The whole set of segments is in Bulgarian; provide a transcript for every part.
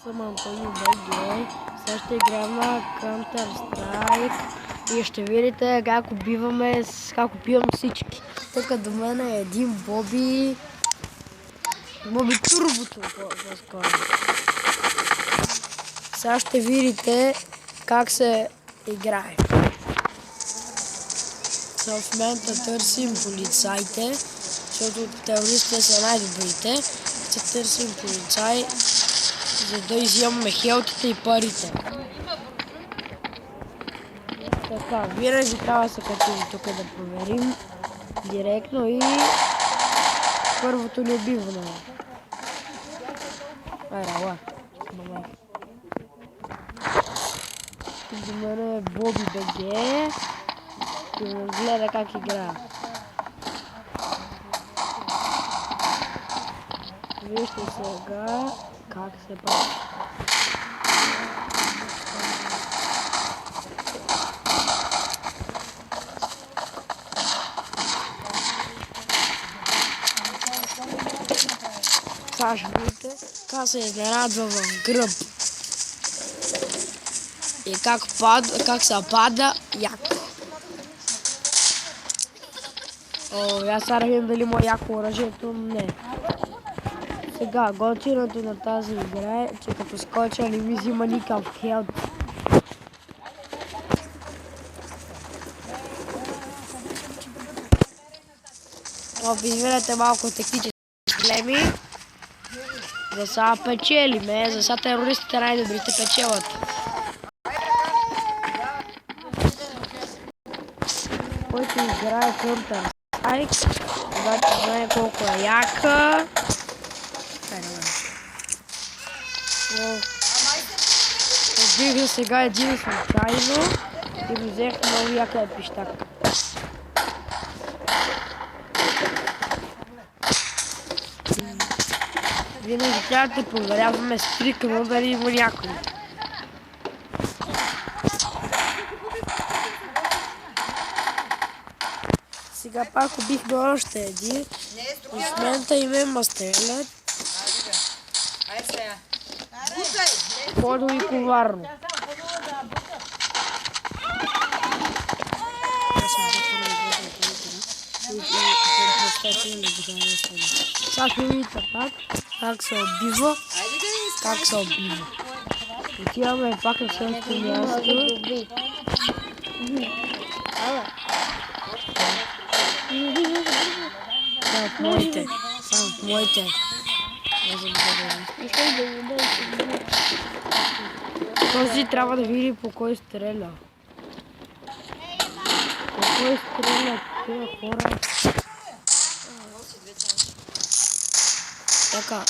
Съм Антонио БГ. Сега ще играем на Counter-Strike и ще видите как убиваме, как убивам всички. Тук до мен е един Боби Турбото по-скоро. Сега ще видите как се играе. В момента търсим полицайите, защото терористите са най-добрите. Ще търсим полицай, за да изимаме хелтите и парите. Така, винаги трябва да се качим тук да проверим директно и първото ни убиване. Ала, до мен е Боби БГ и гледа как играе. Вижте сега как се прави. Сега ще видите как се изненадва в гръб. И как се пада яко. Аз сега видим дали му е яко оръжието, не. Сега, готиното на тази игра е, че като скоча не ми взима никакъв хелт. Извинете малко технически проблеми. За сега печелиме, за сега терористите най-добрите печелят. Който играе Counter-Strike, обаче знае колко е яка. Разбиха сега един случайно и ми взех много яка пищак. Винаги трябва да проверяваме стрикно дали има някой. Сега пак убихме още един. В момента има стрелят. Хода и коварно. Сега ще видите как се убива. Отиваме пак на следващото място. Само в моите. Този трябва да види по кой стреля. По кой стреля такива хора. Така.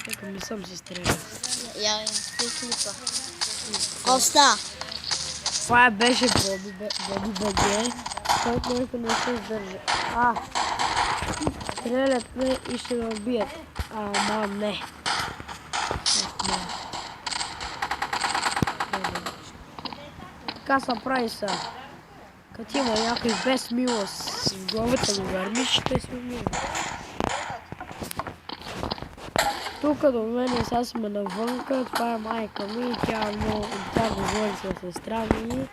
Така не съм се стрелял. Оста! Това беше Боби БГ, който не се издържа. Стрелят ме и ще ме убият. Ама не. Така се прави са. Като има някой без милост с главата го върни, ще се умира. Тук до мен сега сме навънка, това е майка ми, тя говори с сестра ми.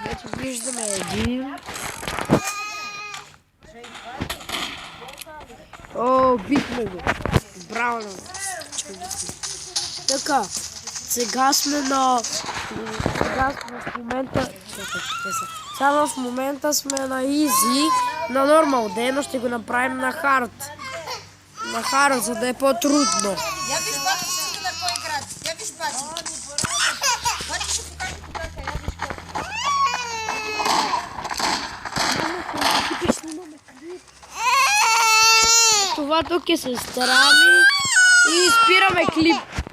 Вече виждаме един. Бихме го. Браво! Така, сега сме на... Сега в момента сме на Easy, на нормал ден, но ще го направим на Hard. На Hard, за да е по-трудно. Я виж бати всички на кой играят. Я виж бати. Бати ще покажа кога я виж Това тук е сестра ми и спираме клип.